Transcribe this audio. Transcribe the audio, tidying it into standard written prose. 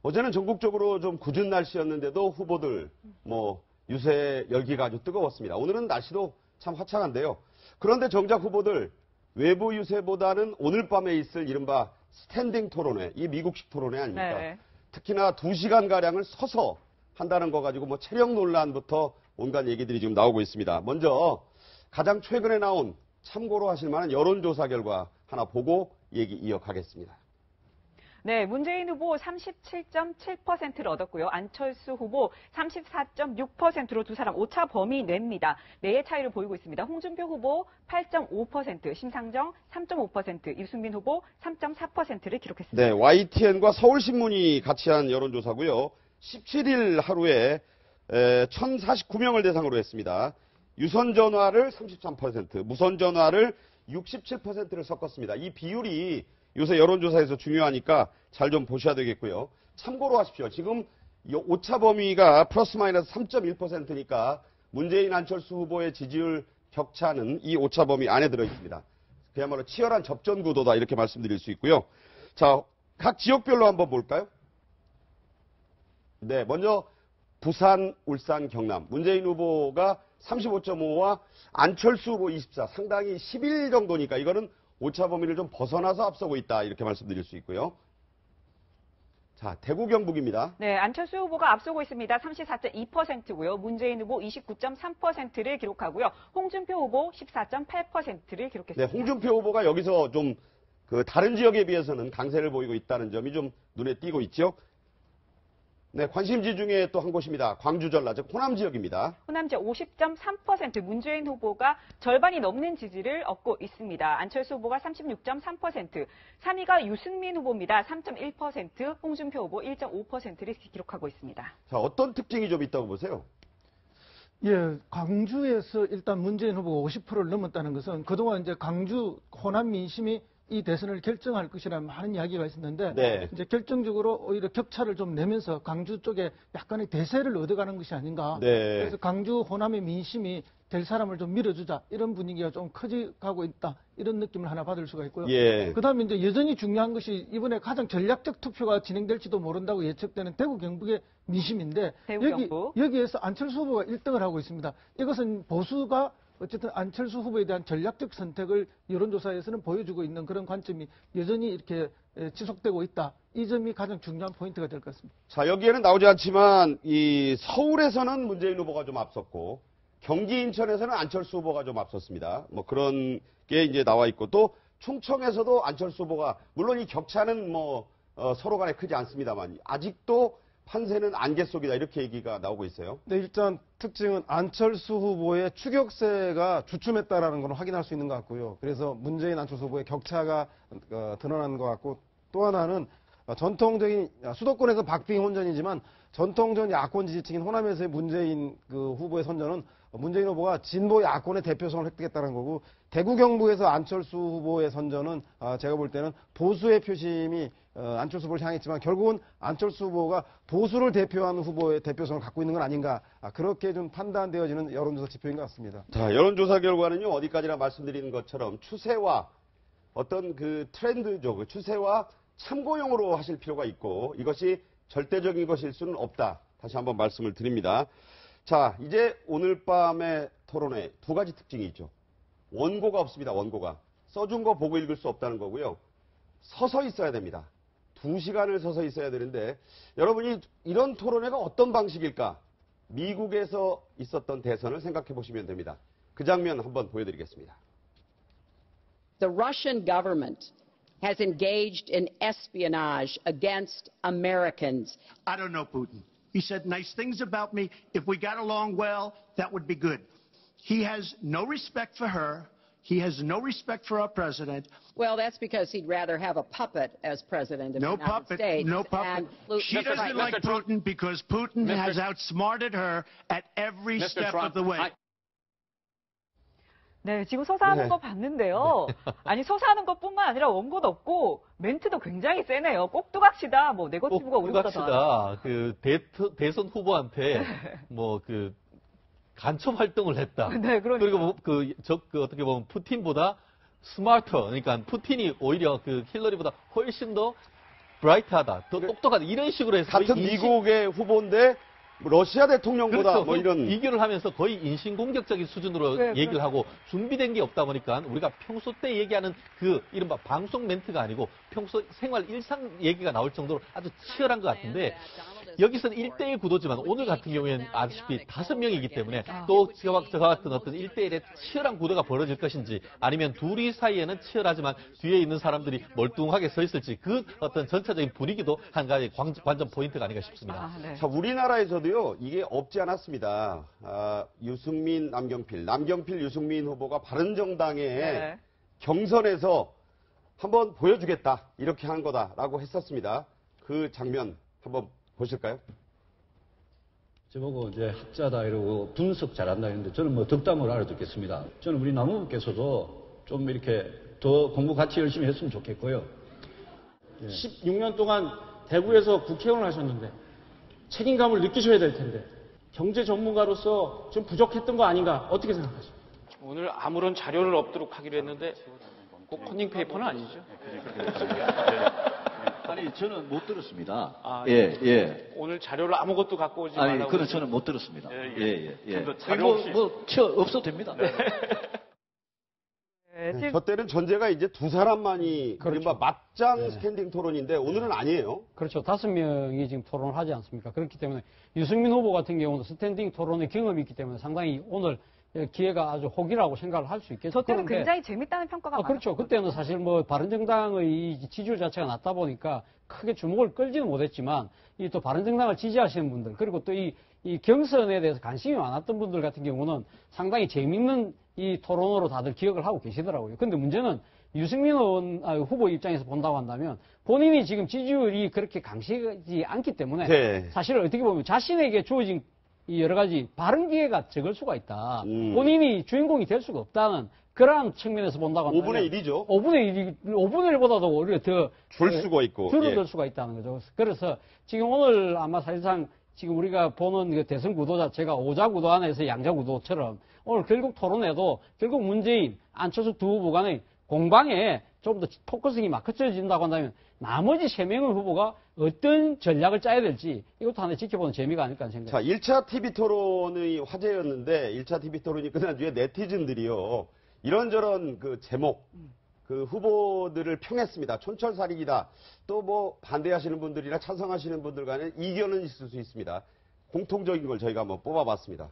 어제는 전국적으로 좀 궂은 날씨였는데도 후보들 유세 열기가 아주 뜨거웠습니다. 오늘은 날씨도 참 화창한데요. 그런데 정작 후보들 외부 유세보다는 오늘 밤에 있을 이른바 스탠딩 토론회, 이 미국식 토론회 아닙니까? 네. 특히나 2시간가량을 서서 한다는 거 가지고 체력 논란부터 온갖 얘기들이 지금 나오고 있습니다. 먼저 가장 최근에 나온 참고로 하실 만한 여론조사 결과 하나 보고 얘기 이어가겠습니다. 네, 문재인 후보 37.7%를 얻었고요. 안철수 후보 34.6%로 두 사람 오차 범위 내입니다. 내의 차이를 보이고 있습니다. 홍준표 후보 8.5%, 심상정 3.5%, 유승민 후보 3.4%를 기록했습니다. 네, YTN과 서울신문이 같이 한 여론조사고요. 17일 하루에 1,049명을 대상으로 했습니다. 유선전화를 33%, 무선전화를 67%를 섞었습니다. 이 비율이 요새 여론조사에서 중요하니까 잘 좀 보셔야 되겠고요. 참고로 하십시오. 지금 오차 범위가 플러스 마이너스 3.1%니까 문재인 안철수 후보의 지지율 격차는 이 오차 범위 안에 들어 있습니다. 그야말로 치열한 접전 구도다 이렇게 말씀드릴 수 있고요. 자, 각 지역별로 한번 볼까요? 네, 먼저 부산, 울산, 경남. 문재인 후보가 35.5와 안철수 후보 24. 상당히 11 정도니까 이거는 오차 범위를 좀 벗어나서 앞서고 있다 이렇게 말씀드릴 수 있고요. 자, 대구 경북입니다. 네, 안철수 후보가 앞서고 있습니다. 34.2%고요. 문재인 후보 29.3%를 기록하고요. 홍준표 후보 14.8%를 기록했습니다. 네, 홍준표 후보가 여기서 좀 다른 지역에 비해서는 강세를 보이고 있다는 점이 좀 눈에 띄고 있죠. 네, 관심지 중에 또 한 곳입니다. 광주 전라, 즉 호남 지역입니다. 호남 지역 50.3%, 문재인 후보가 절반이 넘는 지지를 얻고 있습니다. 안철수 후보가 36.3%, 3위가 유승민 후보입니다. 3.1%, 홍준표 후보 1.5%를 기록하고 있습니다. 자, 어떤 특징이 좀 있다고 보세요? 예, 광주에서 일단 문재인 후보가 50%를 넘었다는 것은 그동안 이제 광주 호남 민심이 이 대선을 결정할 것이라는 많은 이야기가 있었는데 네. 이제 결정적으로 오히려 격차를 좀 내면서 광주 쪽에 약간의 대세를 얻어가는 것이 아닌가. 네. 그래서 광주 호남의 민심이 될 사람을 좀 밀어주자 이런 분위기가 좀 커져가고 있다 이런 느낌을 하나 받을 수가 있고요. 예. 그다음에 이제 여전히 중요한 것이 이번에 가장 전략적 투표가 진행될지도 모른다고 예측되는 대구 경북의 민심인데 여기에서 안철수 후보가 1등을 하고 있습니다. 이것은 보수가 어쨌든 안철수 후보에 대한 전략적 선택을 여론조사에서는 보여주고 있는 그런 관점이 여전히 이렇게 지속되고 있다. 이 점이 가장 중요한 포인트가 될 것 같습니다. 자, 여기에는 나오지 않지만 이 서울에서는 문재인 후보가 좀 앞섰고 경기 인천에서는 안철수 후보가 좀 앞섰습니다. 그런 게 이제 나와 있고 또 충청에서도 안철수 후보가 물론 이 격차는 서로 간에 크지 않습니다만 아직도 판세는 안개 속이다 이렇게 얘기가 나오고 있어요. 네, 일단 특징은 안철수 후보의 추격세가 주춤했다라는 걸 확인할 수 있는 것 같고요. 그래서 문재인 안철수 후보의 격차가 드러난 것 같고 또 하나는 전통적인 수도권에서 박빙 혼전이지만 전통적인 야권 지지층인 호남에서의 문재인 후보의 선전은 문재인 후보가 진보 야권의 대표성을 획득했다는 거고 대구 경북에서 안철수 후보의 선전은 제가 볼 때는 보수의 표심이 안철수 후보를 향했지만 결국은 안철수 후보가 보수를 대표하는 후보의 대표성을 갖고 있는 건 아닌가 그렇게 좀 판단되어지는 여론조사 지표인 것 같습니다. 자, 여론조사 결과는요 어디까지나 말씀드리는 것처럼 추세와 어떤 트렌드죠. 추세와 참고용으로 하실 필요가 있고 이것이 절대적인 것일 수는 없다. 다시 한번 말씀을 드립니다. 자, 이제 오늘 밤의 토론회 두 가지 특징이 있죠. 원고가 없습니다. 원고가. 써준 거 보고 읽을 수 없다는 거고요. 서서 있어야 됩니다. 2시간을 서서 있어야 되는데 여러분이 이런 토론회가 어떤 방식일까? 미국에서 있었던 대선을 생각해 보시면 됩니다. 그 장면 한번 보여드리겠습니다. The Russian government has engaged in espionage against Americans. I don't know Putin. He said nice things about me. If we got along well, that would be good. He has no respect for her. He has no respect for our president. Well, that's because he'd rather have a puppet as president of the United States. No puppet. She doesn't like Putin because Putin has outsmarted her at every step of the way. 네, 지금 서서 하는 거 봤는데요. 아니, 서서 하는 것뿐만 아니라 원고도 없고 멘트도 굉장히 세네요. 꼭두각시다. 네거티브가 우리보다 더. 대선 후보한테 간첩 활동을 했다. 네, 그리고 어떻게 보면 푸틴보다 스마터, 그러니까 푸틴이 오히려 힐러리보다 훨씬 더 브라이트하다, 더 똑똑하다 이런 식으로 해서 같은 거의 미국의 후보인데 러시아 대통령보다 그렇죠. 뭐 이런 비교를 하면서 거의 인신공격적인 수준으로 네, 얘기를 그렇죠. 하고 준비된 게 없다 보니까 우리가 평소 때 얘기하는 그 이른바 방송 멘트가 아니고 평소 생활 일상 얘기가 나올 정도로 아주 치열한 것 같은데 여기서는 1대1 구도지만 오늘 같은 경우에는 아시피 5명이기 때문에 또 저와 같은 어떤 1대1의 치열한 구도가 벌어질 것인지 아니면 둘이 사이에는 치열하지만 뒤에 있는 사람들이 멀뚱하게 서 있을지 그 어떤 전체적인 분위기도 한 가지 관전 포인트가 아닌가 싶습니다. 네. 자, 우리나라에서도요, 이게 없지 않았습니다. 유승민, 남경필, 유승민 후보가 바른정당의 네. 경선에서 한번 보여주겠다, 이렇게 한 거다라고 했었습니다. 그 장면 한번 보실까요? 저보고 이제 학자다 이러고 분석 잘한다 했는데 저는 뭐 덕담을 알아듣겠습니다. 저는 우리 남우께서도 좀 이렇게 더 공부 같이 열심히 했으면 좋겠고요. 16년 동안 대구에서 국회의원을 하셨는데 책임감을 느끼셔야 될 텐데 경제 전문가로서 좀 부족했던 거 아닌가 어떻게 생각하십니까? 오늘 아무런 자료를 없도록 하기로 했는데 꼭 컨닝 페이퍼는 아니죠? 아니 저는 못 들었습니다. 아, 예. 오늘 자료를 아무것도 갖고 오지 아니 말라고. 그건 저는 못 들었습니다. 예. 자료 없이 없어도 됩니다. 네, 저 때는 전제가 이제 두 사람만이 그렇죠. 이른바 맞짱 스탠딩 토론인데 오늘은 아니에요. 그렇죠. 5명이 지금 토론을 하지 않습니까? 그렇기 때문에 유승민 후보 같은 경우는 스탠딩 토론의 경험이 있기 때문에 상당히 오늘 기회가 아주 호기라고 생각을 할 수 있겠죠. 저 때는 그런데 굉장히 재밌다는 평가가 많았어요. 그렇죠. 그때는 사실 뭐 바른정당의 지지율 자체가 낮다 보니까 크게 주목을 끌지는 못했지만 이 또 바른정당을 지지하시는 분들 그리고 또 이 경선에 대해서 관심이 많았던 분들 같은 경우는 상당히 재밌는 이 토론으로 다들 기억을 하고 계시더라고요. 근데 문제는 유승민 후보 입장에서 본다고 한다면 본인이 지금 지지율이 그렇게 강시지 않기 때문에 네. 사실 어떻게 보면 자신에게 주어진 이 여러 가지 발언 기회가 적을 수가 있다. 음. 본인이 주인공이 될 수가 없다는 그러한 측면에서 본다고 한다면 5분의 1이죠. 5분의 1보다도 오히려 더 줄 수가 있고. 줄어들 예. 수가 있다는 거죠. 그래서 지금 오늘 아마 사실상 지금 우리가 보는 그 대선 구도 자체가 오자 구도 안에서 양자 구도처럼 오늘 결국 토론에도 결국 문재인, 안철수 두 후보 간의 공방에 좀 더 포커싱이 맞춰진다고 한다면 나머지 3명의 후보가 어떤 전략을 짜야 될지 이것도 하나 지켜보는 재미가 아닐까 하는 생각입니다. 자, 1차 TV 토론의 화제였는데 1차 TV 토론이 끝난 뒤에 네티즌들이요. 이런저런 그 제목, 그 후보들을 평했습니다. 촌철살인이다. 또 뭐 반대하시는 분들이나 찬성하시는 분들 간에 이견은 있을 수 있습니다. 공통적인 걸 저희가 한번 뽑아봤습니다.